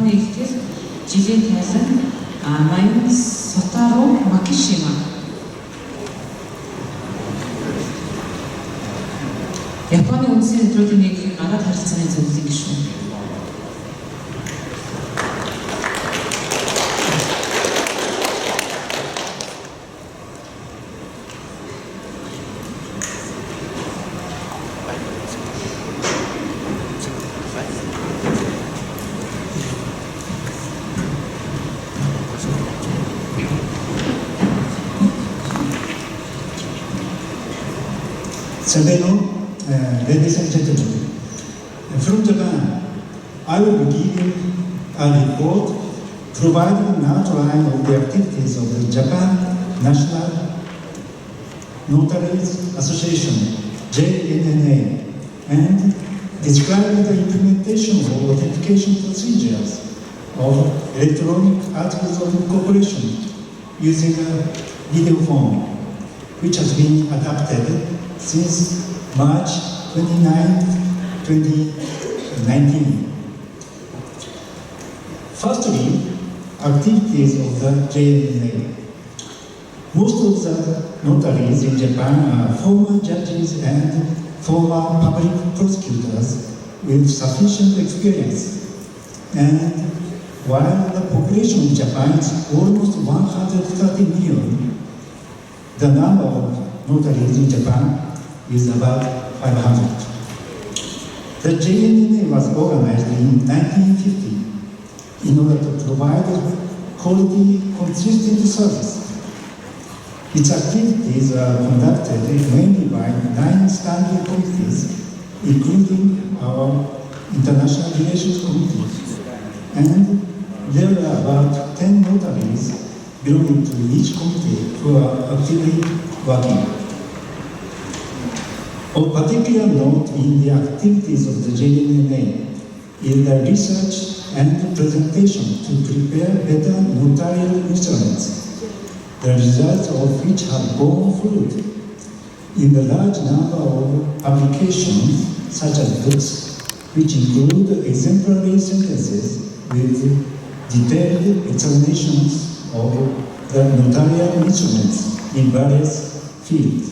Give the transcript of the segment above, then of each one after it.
Японы ихтэй жилийн тайлан Маян Сотаро Макишима. Японы үндсэн өдрүүдийн нэг гадаад харилцааны зөвлөлийн гишүүн. Ladies and gentlemen, from Japan, I will be giving a report providing an outline of the activities of the Japan National Notaries Association, JNNA, and describing the implementation of authentication procedures of electronic articles of incorporation using a video form, which has been adapted since March 29, 2019. Firstly, activities of the JNNA. Most of the notaries in Japan are former judges and former public prosecutors with sufficient experience. And while the population in Japan is almost 130 million, the number of notaries in Japan is about 500. The JNNA was organized in 1950 in order to provide quality, consistent service. Its activities are conducted mainly by 9 standing committees, including our International Relations Committee. And there are about 10 notaries belonging to each committee who are actively working. Of particular note in the activities of the JNNA is the research and presentation to prepare better notarial instruments, the results of which have borne fruit in the large number of publications such as books, which include exemplary sentences with detailed explanations of the notarial instruments in various fields.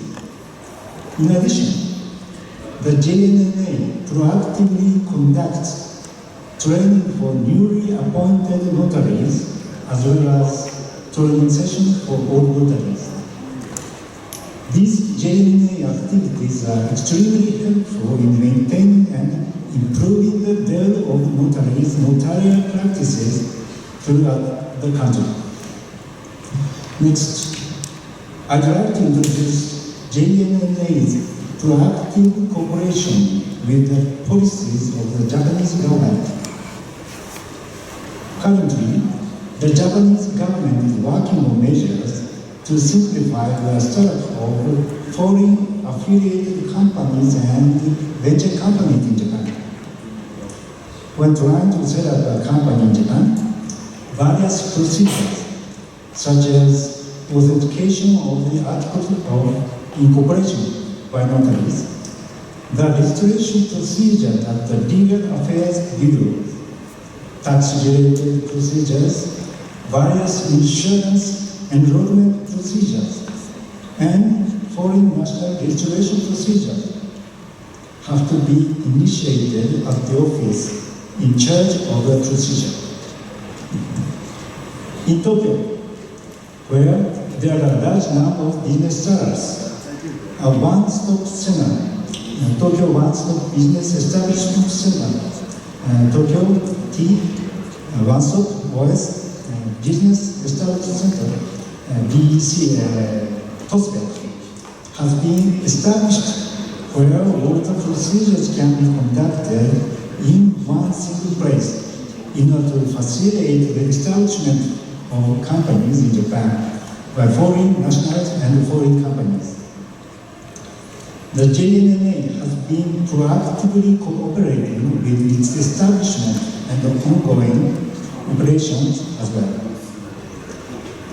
In addition, the JNNA proactively conducts training for newly appointed notaries as well as training sessions for all notaries. These JNNA activities are extremely helpful in maintaining and improving the level of notaries' notarial practices throughout the country. Next, I'd like to introduce JNNA's proactive cooperation with the policies of the Japanese government. Currently, the Japanese government is working on measures to simplify the setup of foreign affiliated companies and venture companies in Japan. When trying to set up a company in Japan, various procedures, such as authentication of the articles of incorporation by notaries, the registration procedure at the Legal Affairs Bureau, tax-related procedures, various insurance enrollment procedures, and foreign national registration procedures have to be initiated at the office in charge of the procedure. In Tokyo, where there are a large number of business sellers, a one-stop center, Tokyo One-Stop Business Establishment Center, Tokyo T One-Stop OS Business Establishment Center, BEC TOSBEC, has been established where all the procedures can be conducted in one single place in order to facilitate the establishment of companies in Japan by foreign nationals and foreign companies. The JNNA has been proactively cooperating with its establishment and the ongoing operations as well.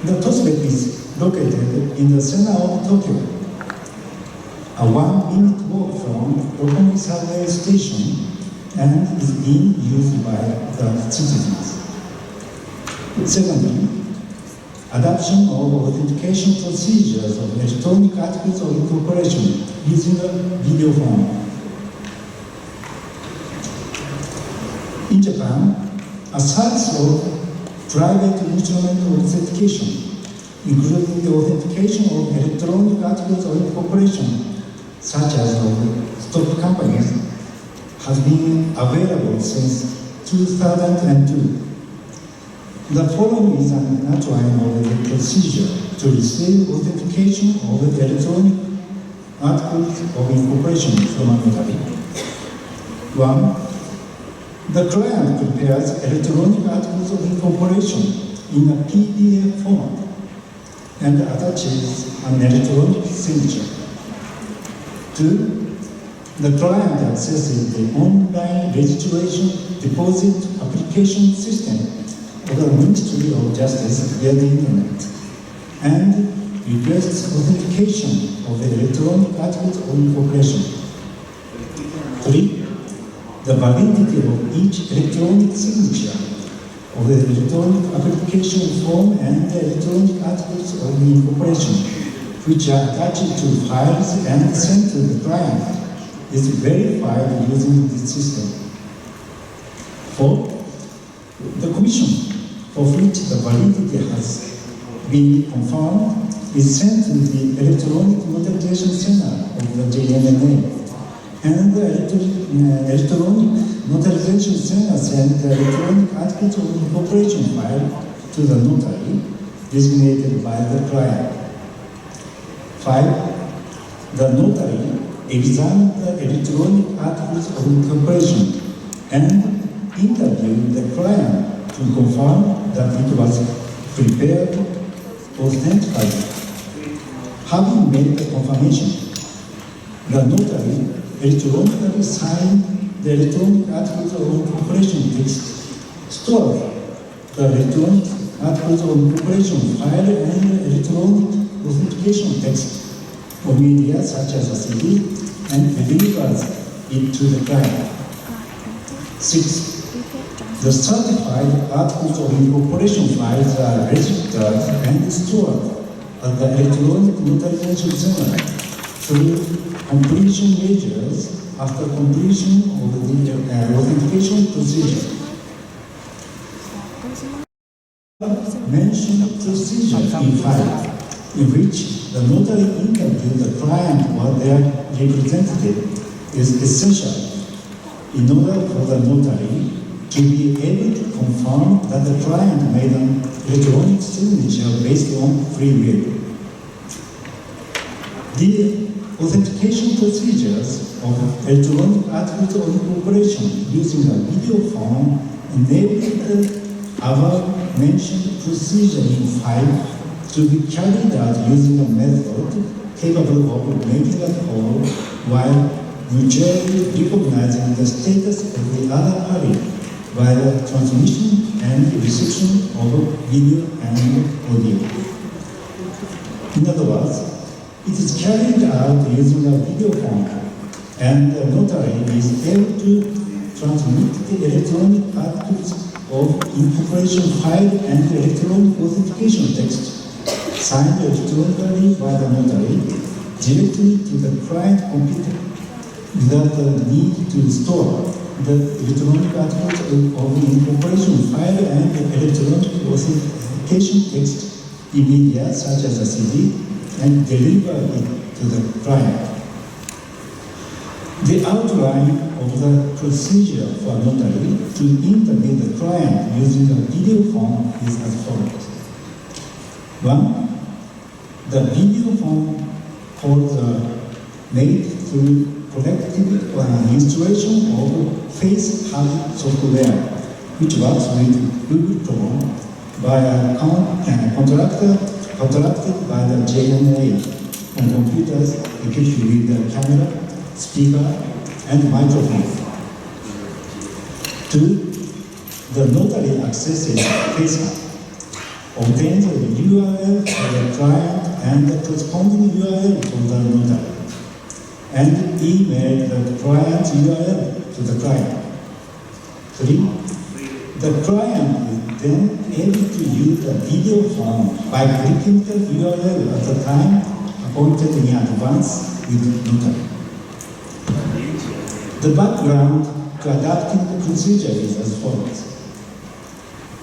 The TOSBEC is located in the center of Tokyo, a 1-minute walk from Roppongi subway station, and is being used by the citizens. Secondly, adoption of authentication procedures of electronic articles of incorporation using a video form. In Japan, a service of private instrument authentication, including the authentication of electronic articles of incorporation, such as of stock companies, has been available since 2002. The following is an outline of the procedure to receive authentication of the electronic articles of incorporation from a notary. 1. The client prepares electronic articles of incorporation in a PDF format and attaches an electronic signature. 2. The client accesses the online registration deposit application system of the Ministry of Justice via the Internet and requests authentication of the electronic articles of incorporation. 3. The validity of each electronic signature of the electronic application form and the electronic articles of incorporation, which are attached to files and sent to the client, is verified using this system. 4. The commission for which the validity has been confirmed is sent to the Electronic Notarization Center of the JNNA, and the Electronic Notarization Center sends the electronic articles of incorporation file to the notary designated by the client. 5. The notary examines the electronic articles of incorporation and interviews the client to confirm that it was prepared, authenticated. Having made the confirmation, the notary electronically signs the electronic articles of incorporation text, stores the electronic articles of incorporation file and electronic authentication text or media such as a CD and delivers it to the client. 6. The certified articles of incorporation files are registered and stored at the Electronic Notarization Center through completion measures after completion of the authentication procedure. Mentioned procedure in file in which the notary interviews the client or their representative is essential in order for the notary to be able to confirm that the client made an electronic signature based on free will. The authentication procedures of electronic articles of incorporation using a video form enable the above-mentioned procedure in file to be carried out using a method capable of making a call while mutually recognizing the status of the other party by the transmission and reception of video and audio. In other words, it is carried out using a video form, and the notary is able to transmit the electronic articles of incorporation file and the electronic authentication text, signed electronically by the notary, directly to the client computer without the need to store the electronic articles of the incorporation file and the electronic authentication text in media such as a CD and deliver it to the client. The outline of the procedure for a notary to interview the client using a video form is as follows. 1. The video form calls made through collective installation of FaceHub software, which works with Google Chrome by a contracted by the JNA on computers equipped with the camera, speaker, and microphone. 2. The notary accesses FaceHub, obtains the URL for the client and the corresponding URL from the notary, and email the client's URL to the client. 3. The client then able to use the video phone by clicking the URL at the time appointed in advance with notary. The background to adapting the procedure is as follows.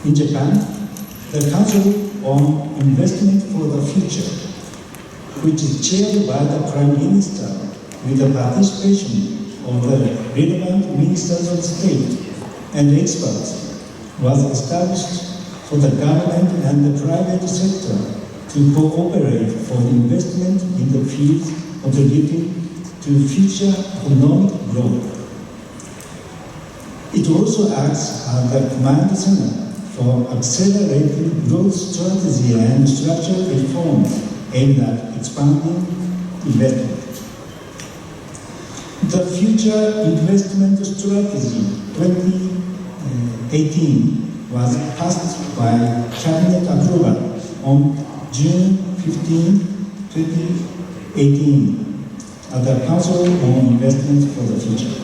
In Japan, the Council on Investment for the Future, which is chaired by the Prime Minister with the participation of the relevant ministers of state and experts, was established for the government and the private sector to cooperate for investment in the fields contributing to future economic growth. It also acts as the command center for accelerating growth strategy and structural reforms aimed at expanding investment. The Future Investment Strategy 2018 was passed by Cabinet approval on June 15, 2018 at the Council on Investment for the Future.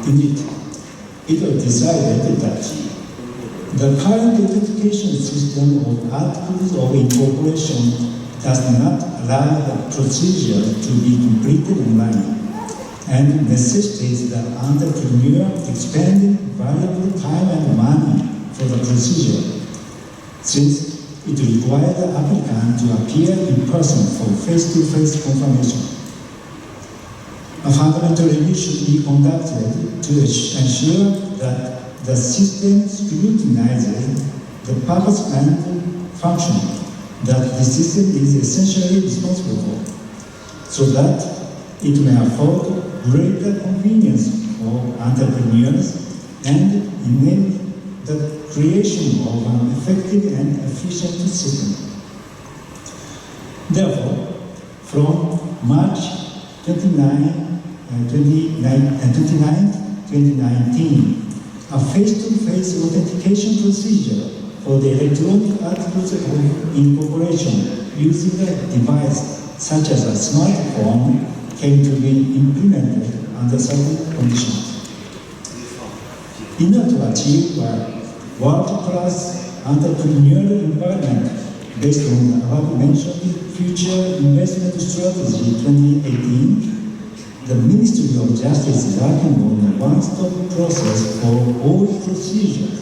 Indeed, it was decided that the current authentication system of articles of incorporation does not allow the procedure to be completed online and necessitates the entrepreneur expending valuable time and money for the procedure, since it requires the applicant to appear in person for face-to-face confirmation. A fundamental review should be conducted to ensure that the system scrutinizes the purpose and function that the system is essentially responsible for, so that it may afford greater convenience for entrepreneurs and enable the creation of an effective and efficient system. Therefore, from March 29, 2019, a face-to-face authentication procedure for the electronic articles of incorporation using a device such as a smartphone came to be implemented under certain conditions. In order to achieve a world-class entrepreneurial environment based on the above-mentioned Future Investment Strategy 2018, the Ministry of Justice is working on a one-stop process for all procedures,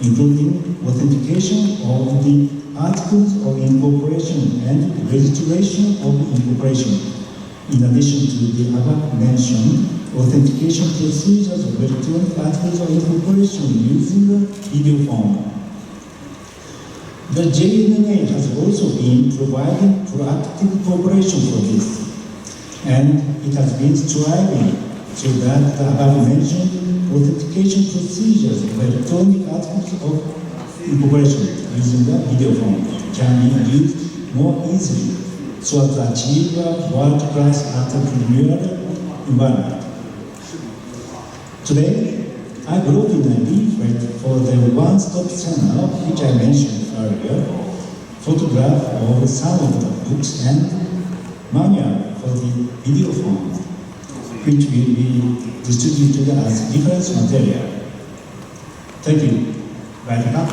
including authentication of the articles of incorporation and registration of incorporation, in addition to the above-mentioned authentication procedures of electronic articles of incorporation using the video form. The JNMA has also been providing proactive cooperation for this, and it has been striving so that the above-mentioned authentication procedures of electronic articles of incorporation using the video form can be used more easily so as to achieve a world-class entrepreneurial environment. Today, I brought in a leaflet for the one-stop center which I mentioned earlier, photograph of some of the books and manual for the video form, which will be distributed as reference material. Thank you very much.